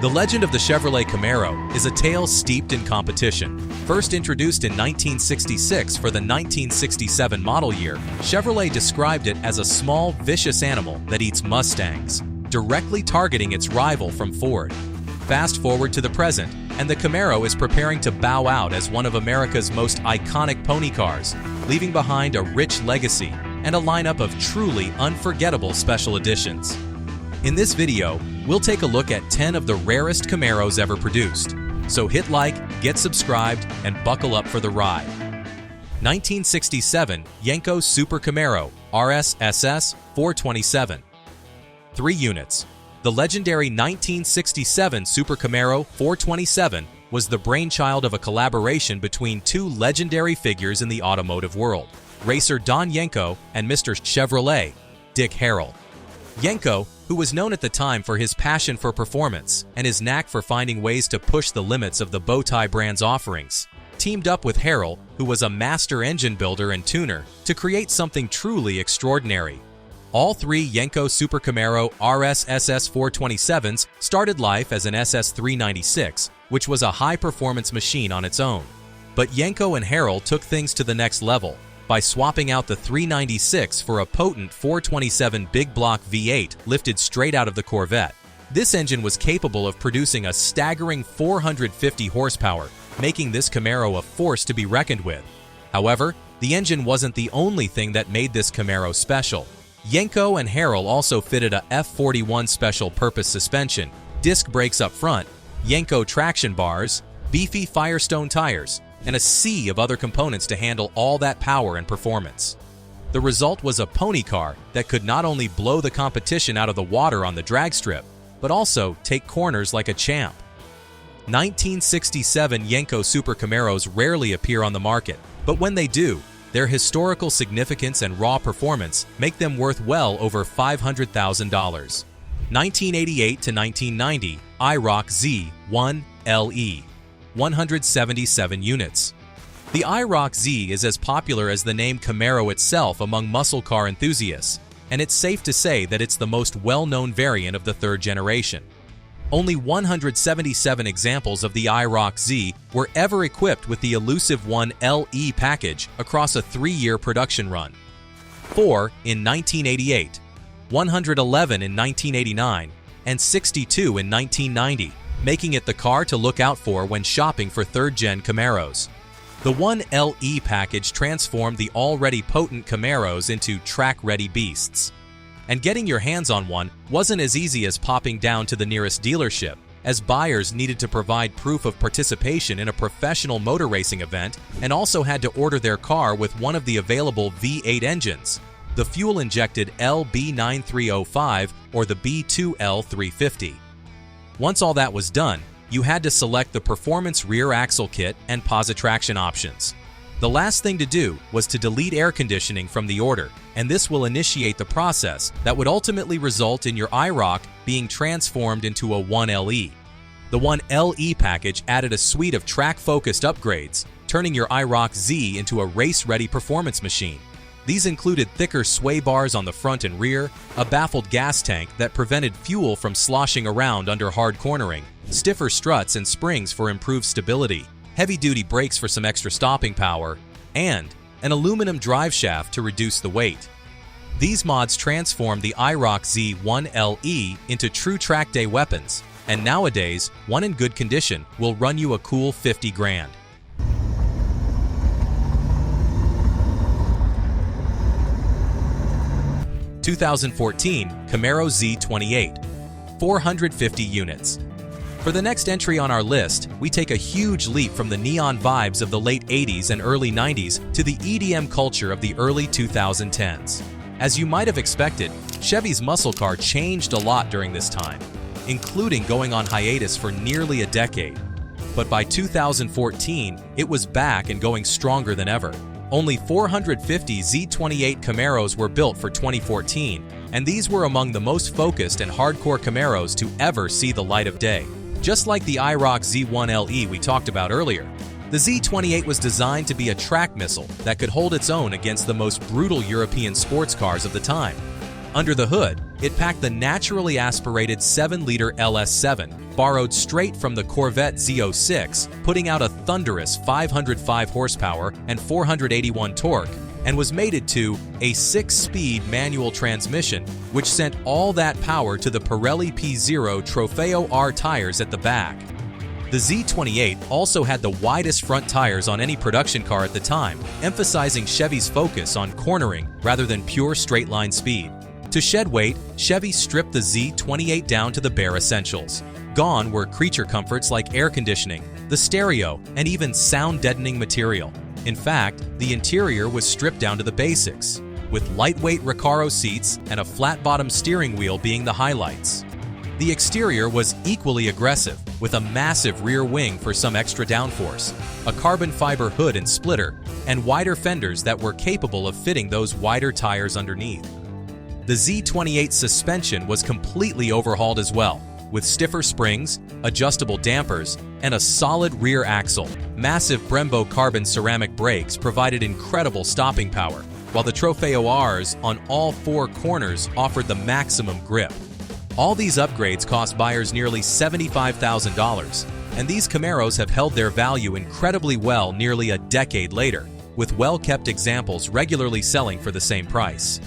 The legend of the Chevrolet Camaro is a tale steeped in competition. First introduced in 1966 for the 1967 model year, Chevrolet described it as a small, vicious animal that eats Mustangs, directly targeting its rival from Ford. Fast forward to the present, and the Camaro is preparing to bow out as one of America's most iconic pony cars, leaving behind a rich legacy and a lineup of truly unforgettable special editions. In this video, we'll take a look at 10 of the rarest Camaros ever produced. So hit like, get subscribed, and buckle up for the ride. 1967 Yenko Super Camaro RS SS 427. 3 units. The legendary 1967 Super Camaro 427 was the brainchild of a collaboration between two legendary figures in the automotive world, racer Don Yenko and Mr. Chevrolet, Dick Harrell. Yenko, who was known at the time for his passion for performance and his knack for finding ways to push the limits of the Bowtie brand's offerings, teamed up with Harrell, who was a master engine builder and tuner, to create something truly extraordinary. All 3 Yenko Super Camaro RS SS 427s started life as an SS 396, which was a high-performance machine on its own. But Yenko and Harrell took things to the next level by swapping out the 396 for a potent 427 big block V8 lifted straight out of the Corvette. This engine was capable of producing a staggering 450 horsepower, making this Camaro a force to be reckoned with. However, the engine wasn't the only thing that made this Camaro special. Yenko and Harrell also fitted a F41 special purpose suspension, disc brakes up front, Yenko traction bars, beefy Firestone tires, and a sea of other components to handle all that power and performance. The result was a pony car that could not only blow the competition out of the water on the drag strip, but also take corners like a champ. 1967 Yenko Super Camaros rarely appear on the market, but when they do, their historical significance and raw performance make them worth well over $500,000. 1988 to 1990 IROC-Z 1 LE. 177 units. The IROC-Z is as popular as the name Camaro itself among muscle car enthusiasts, and it's safe to say that it's the most well-known variant of the third generation. Only 177 examples of the IROC-Z were ever equipped with the elusive 1 LE package across a 3-year production run. 4 in 1988, 111 in 1989, and 62 in 1990. Making it the car to look out for when shopping for third-gen Camaros. The 1 LE package transformed the already potent Camaros into track-ready beasts. And getting your hands on one wasn't as easy as popping down to the nearest dealership, as buyers needed to provide proof of participation in a professional motor racing event and also had to order their car with one of the available V8 engines, the fuel-injected LB9305 or the B2L350. Once all that was done, you had to select the performance rear axle kit and positraction options. The last thing to do was to delete air conditioning from the order, and this will initiate the process that would ultimately result in your IROC being transformed into a 1LE. The 1LE package added a suite of track-focused upgrades, turning your IROC-Z into a race-ready performance machine. These included thicker sway bars on the front and rear, a baffled gas tank that prevented fuel from sloshing around under hard cornering, stiffer struts and springs for improved stability, heavy-duty brakes for some extra stopping power, and an aluminum drive shaft to reduce the weight. These mods transformed the IROC-Z 1LE into true track day weapons, and nowadays, one in good condition will run you a cool 50 grand. – 2014 Camaro Z28, 450 units. For the next entry on our list, we take a huge leap from the neon vibes of the late 80s and early 90s to the EDM culture of the early 2010s. As you might have expected, Chevy's muscle car changed a lot during this time, including going on hiatus for nearly a decade. But by 2014, it was back and going stronger than ever. Only 450 Z28 Camaros were built for 2014, and these were among the most focused and hardcore Camaros to ever see the light of day. Just like the IROC Z1LE we talked about earlier, the Z28 was designed to be a track missile that could hold its own against the most brutal European sports cars of the time. Under the hood, it packed the naturally aspirated 7-liter LS7, borrowed straight from the Corvette Z06, putting out a thunderous 505 horsepower and 481 torque, and was mated to a 6-speed manual transmission, which sent all that power to the Pirelli P0 Trofeo R tires at the back. The Z28 also had the widest front tires on any production car at the time, emphasizing Chevy's focus on cornering rather than pure straight-line speed. To shed weight, Chevy stripped the Z28 down to the bare essentials. Gone were creature comforts like air conditioning, the stereo, and even sound-deadening material. In fact, the interior was stripped down to the basics, with lightweight Recaro seats and a flat-bottom steering wheel being the highlights. The exterior was equally aggressive, with a massive rear wing for some extra downforce, a carbon fiber hood and splitter, and wider fenders that were capable of fitting those wider tires underneath. The Z28 suspension was completely overhauled as well, with stiffer springs, adjustable dampers, and a solid rear axle. Massive Brembo carbon ceramic brakes provided incredible stopping power, while the Trofeo Rs on all 4 corners offered the maximum grip. All these upgrades cost buyers nearly $75,000, and these Camaros have held their value incredibly well nearly a decade later, with well-kept examples regularly selling for the same price.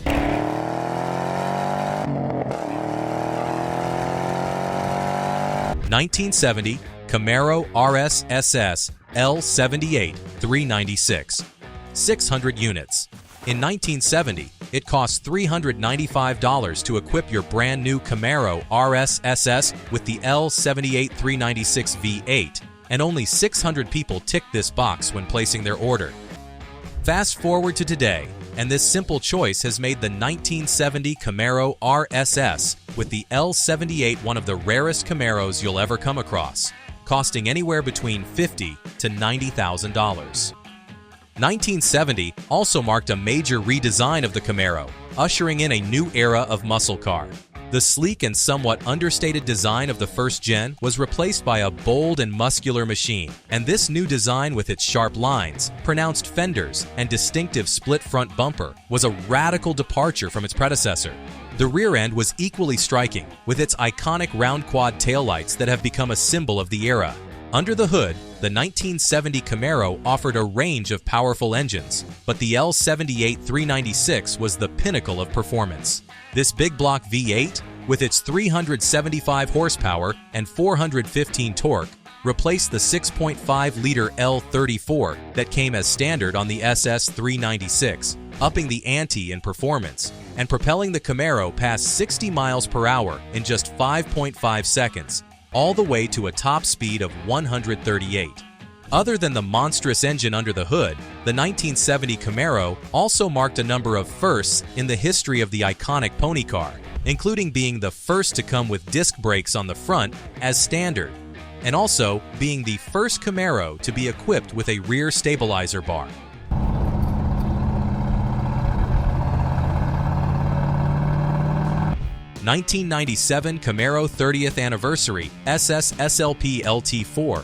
(1970) Camaro RS SS LT4 396, 600 units. In 1970, it cost $395 to equip your brand new Camaro RS SS with the LT4 396 V8, and only 600 people ticked this box when placing their order. Fast forward to today, and this simple choice has made the 1970 Camaro RSS with the LT4 one of the rarest Camaros you'll ever come across, costing anywhere between $50,000 to $90,000. 1970 also marked a major redesign of the Camaro, ushering in a new era of muscle car. The sleek and somewhat understated design of the first gen was replaced by a bold and muscular machine, and this new design with its sharp lines, pronounced fenders, and distinctive split front bumper was a radical departure from its predecessor. The rear end was equally striking, with its iconic round quad taillights that have become a symbol of the era. Under the hood, the 1970 Camaro offered a range of powerful engines, but the LT4 396 was the pinnacle of performance. This big block V8, with its 375 horsepower and 415 torque, replaced the 6.5-liter L34 that came as standard on the SS 396, upping the ante in performance and propelling the Camaro past 60 miles per hour in just 5.5 seconds, all the way to a top speed of 138. Other than the monstrous engine under the hood, the 1970 Camaro also marked a number of firsts in the history of the iconic pony car, including being the first to come with disc brakes on the front as standard, and also being the first Camaro to be equipped with a rear stabilizer bar. (1997) Camaro 30th Anniversary SS SLP LT4,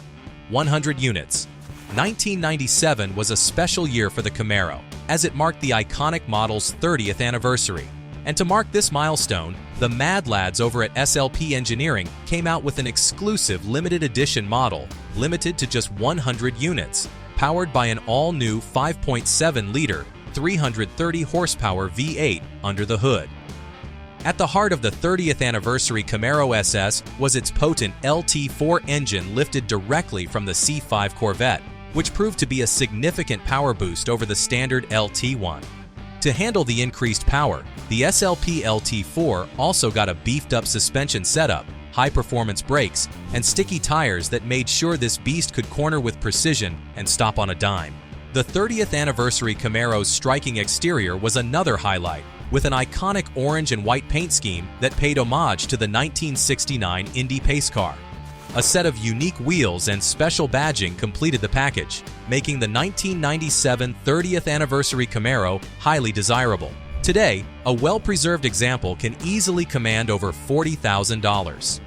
100 units. 1997 was a special year for the Camaro, as it marked the iconic model's 30th anniversary. And to mark this milestone, the Mad Lads over at SLP Engineering came out with an exclusive limited edition model, limited to just 100 units, powered by an all-new 5.7-liter, 330 horsepower V8 under the hood. At the heart of the 30th anniversary Camaro SS was its potent LT4 engine lifted directly from the C5 Corvette, which proved to be a significant power boost over the standard LT1. To handle the increased power, the SLP LT4 also got a beefed-up suspension setup, high-performance brakes, and sticky tires that made sure this beast could corner with precision and stop on a dime. The 30th anniversary Camaro's striking exterior was another highlight, with an iconic orange and white paint scheme that paid homage to the 1969 Indy pace car. A set of unique wheels and special badging completed the package, making the 1997 30th anniversary Camaro highly desirable. Today, a well-preserved example can easily command over $40,000.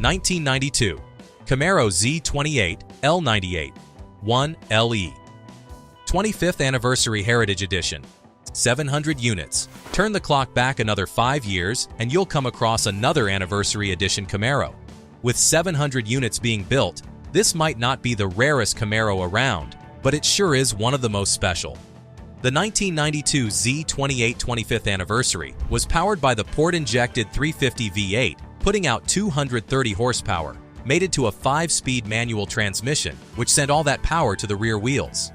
1992 Camaro Z28 L98 1 LE 25th Anniversary Heritage Edition, 700 units. Turn the clock back another 5 years and you'll come across another Anniversary Edition Camaro. With 700 units being built, this might not be the rarest Camaro around, but it sure is one of the most special. The 1992 Z28 25th Anniversary was powered by the port-injected 350 V8, putting out 230 horsepower, mated to a 5-speed manual transmission, which sent all that power to the rear wheels.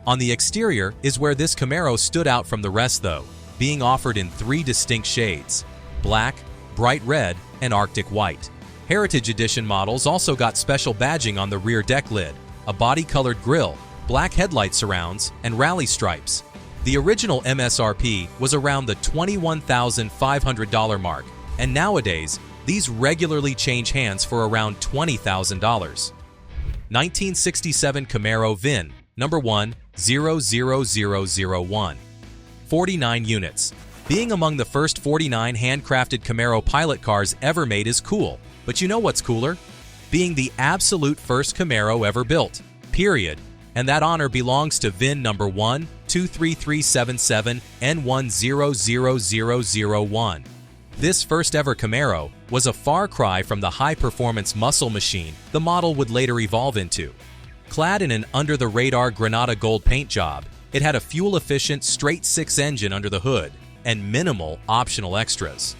On the exterior is where this Camaro stood out from the rest though, being offered in 3 distinct shades: black, bright red, and Arctic white. Heritage Edition models also got special badging on the rear deck lid, a body-colored grille, black headlight surrounds, and rally stripes. The original MSRP was around the $21,500 mark, and nowadays, these regularly change hands for around $20,000. 1967 Camaro VIN, number 1-00001. 49 units. Being among the first 49 handcrafted Camaro pilot cars ever made is cool, but you know what's cooler? Being the absolute first Camaro ever built, period. And that honor belongs to VIN number 1-23377N100001. This first ever Camaro was a far cry from the high-performance muscle machine the model would later evolve into. Clad in an under-the-radar Granada gold paint job, it had a fuel-efficient straight-six engine under the hood and minimal optional extras.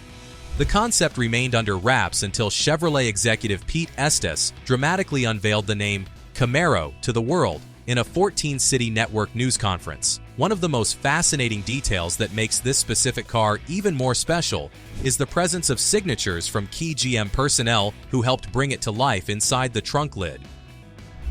The concept remained under wraps until Chevrolet executive Pete Estes dramatically unveiled the name Camaro to the world in a 14-city network news conference. One of the most fascinating details that makes this specific car even more special is the presence of signatures from key GM personnel who helped bring it to life inside the trunk lid.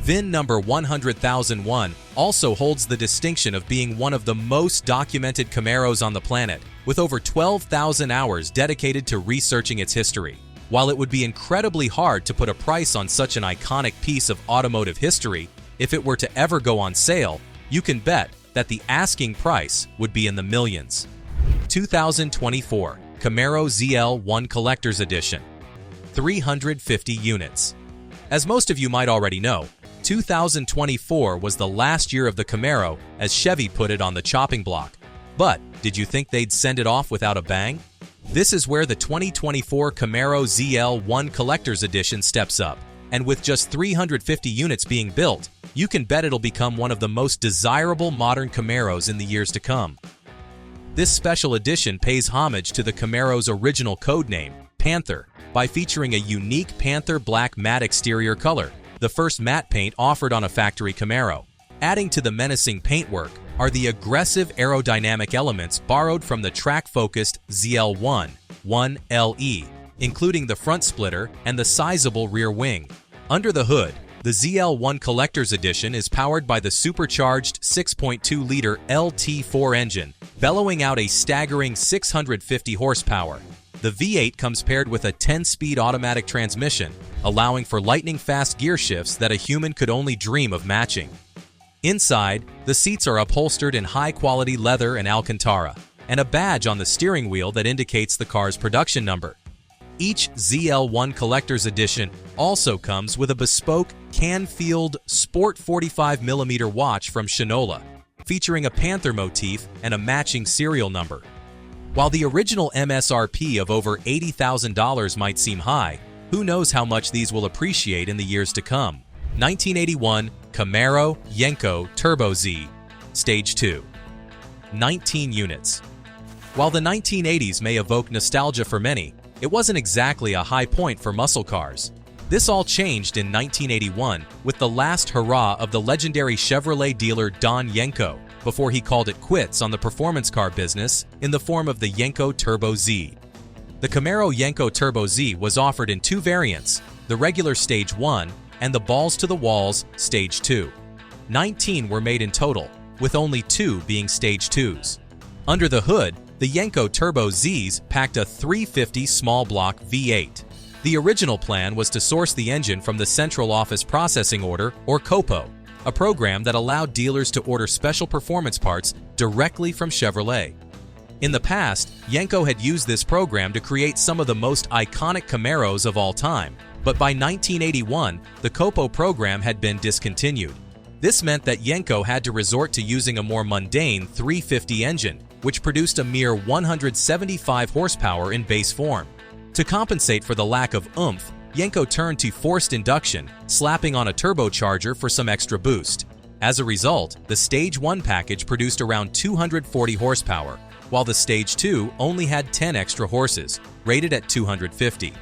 VIN number 100,001 also holds the distinction of being one of the most documented Camaros on the planet, with over 12,000 hours dedicated to researching its history. While it would be incredibly hard to put a price on such an iconic piece of automotive history, if it were to ever go on sale, you can bet that the asking price would be in the millions. 2024 Camaro ZL1 Collector's Edition. 350 units. As most of you might already know, 2024 was the last year of the Camaro, as Chevy put it on the chopping block. But did you think they'd send it off without a bang? This is where the 2024 Camaro ZL1 Collector's Edition steps up, and with just 350 units being built, you can bet it'll become one of the most desirable modern Camaros in the years to come. This special edition pays homage to the Camaro's original codename, Panther, by featuring a unique Panther black matte exterior color, the first matte paint offered on a factory Camaro. Adding to the menacing paintwork are the aggressive aerodynamic elements borrowed from the track-focused ZL1 1LE, including the front splitter and the sizable rear wing. Under the hood, the ZL1 Collector's Edition is powered by the supercharged 6.2-liter LT4 engine, bellowing out a staggering 650 horsepower. The V8 comes paired with a 10-speed automatic transmission, allowing for lightning-fast gear shifts that a human could only dream of matching. Inside, the seats are upholstered in high-quality leather and Alcantara, and a badge on the steering wheel that indicates the car's production number. Each ZL1 Collector's Edition also comes with a bespoke Canfield Sport 45mm watch from Shinola, featuring a Panther motif and a matching serial number. While the original MSRP of over $80,000 might seem high, who knows how much these will appreciate in the years to come. 1981 Camaro Yenko Turbo Z, Stage 2. 19 units. While the 1980s may evoke nostalgia for many, it wasn't exactly a high point for muscle cars. This all changed in 1981 with the last hurrah of the legendary Chevrolet dealer Don Yenko, before he called it quits on the performance car business in the form of the Yenko Turbo Z. The Camaro Yenko Turbo Z was offered in 2 variants, the regular Stage 1 and the balls to the walls Stage 2. 19 were made in total, with only 2 being Stage 2s. Under the hood, the Yenko Turbo Zs packed a 350 small block V8. The original plan was to source the engine from the Central Office Processing Order, or COPO, a program that allowed dealers to order special performance parts directly from Chevrolet. In the past, Yenko had used this program to create some of the most iconic Camaros of all time, but by 1981, the COPO program had been discontinued. This meant that Yenko had to resort to using a more mundane 350 engine, which produced a mere 175 horsepower in base form. To compensate for the lack of oomph, Yenko turned to forced induction, slapping on a turbocharger for some extra boost. As a result, the Stage 1 package produced around 240 horsepower, while the Stage 2 only had 10 extra horses, rated at 250.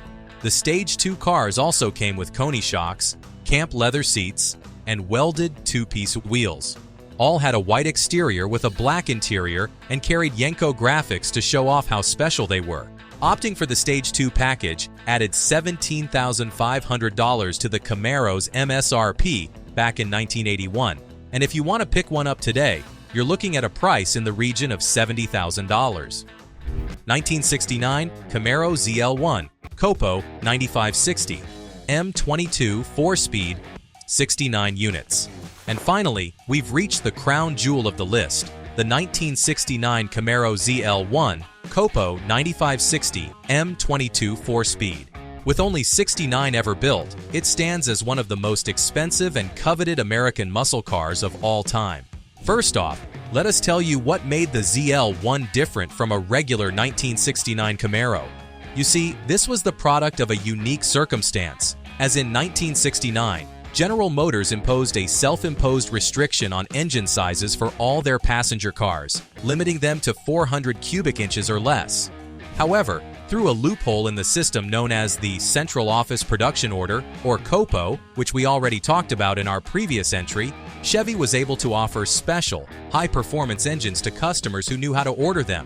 The Stage 2 cars also came with Koni shocks, camp leather seats, and welded two-piece wheels. All had a white exterior with a black interior and carried Yenko graphics to show off how special they were. Opting for the Stage 2 package added $17,500 to the Camaro's MSRP back in 1981, and if you want to pick one up today, you're looking at a price in the region of $70,000. 1969 Camaro ZL1 COPO 9560 M22 4-speed, 69 units. And finally, we've reached the crown jewel of the list, the 1969 Camaro ZL1 COPO 9560 M22 4-speed. With only 69 ever built, it stands as one of the most expensive and coveted American muscle cars of all time. First off, let us tell you what made the ZL1 different from a regular 1969 Camaro. You see, this was the product of a unique circumstance, as in 1969, General Motors imposed a self-imposed restriction on engine sizes for all their passenger cars, limiting them to 400 cubic inches or less. However, through a loophole in the system known as the Central Office Production Order, or COPO, which we already talked about in our previous entry, Chevy was able to offer special, high-performance engines to customers who knew how to order them.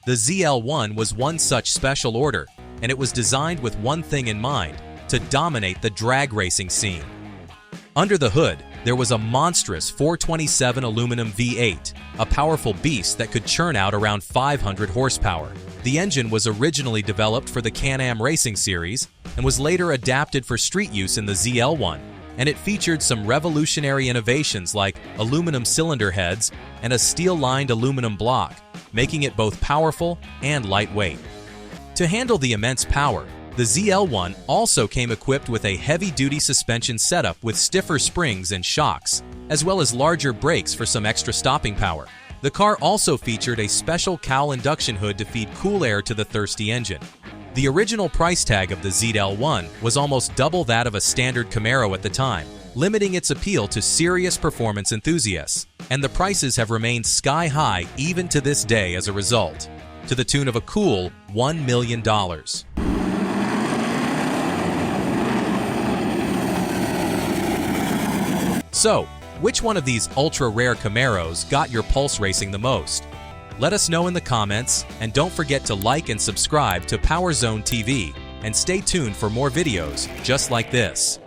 The ZL1 was one such special order, and it was designed with one thing in mind: to dominate the drag racing scene. Under the hood, there was a monstrous 427 aluminum V8, a powerful beast that could churn out around 500 horsepower. The engine was originally developed for the Can-Am Racing Series and was later adapted for street use in the ZL1, and it featured some revolutionary innovations like aluminum cylinder heads and a steel-lined aluminum block, making it both powerful and lightweight. To handle the immense power, the ZL1 also came equipped with a heavy-duty suspension setup with stiffer springs and shocks, as well as larger brakes for some extra stopping power. The car also featured a special cowl induction hood to feed cool air to the thirsty engine. The original price tag of the ZL1 was almost double that of a standard Camaro at the time, limiting its appeal to serious performance enthusiasts, and the prices have remained sky-high even to this day as a result, to the tune of a cool $1 million. So, which one of these ultra-rare Camaros got your pulse racing the most? Let us know in the comments, and don't forget to like and subscribe to Power Zone TV, and stay tuned for more videos just like this.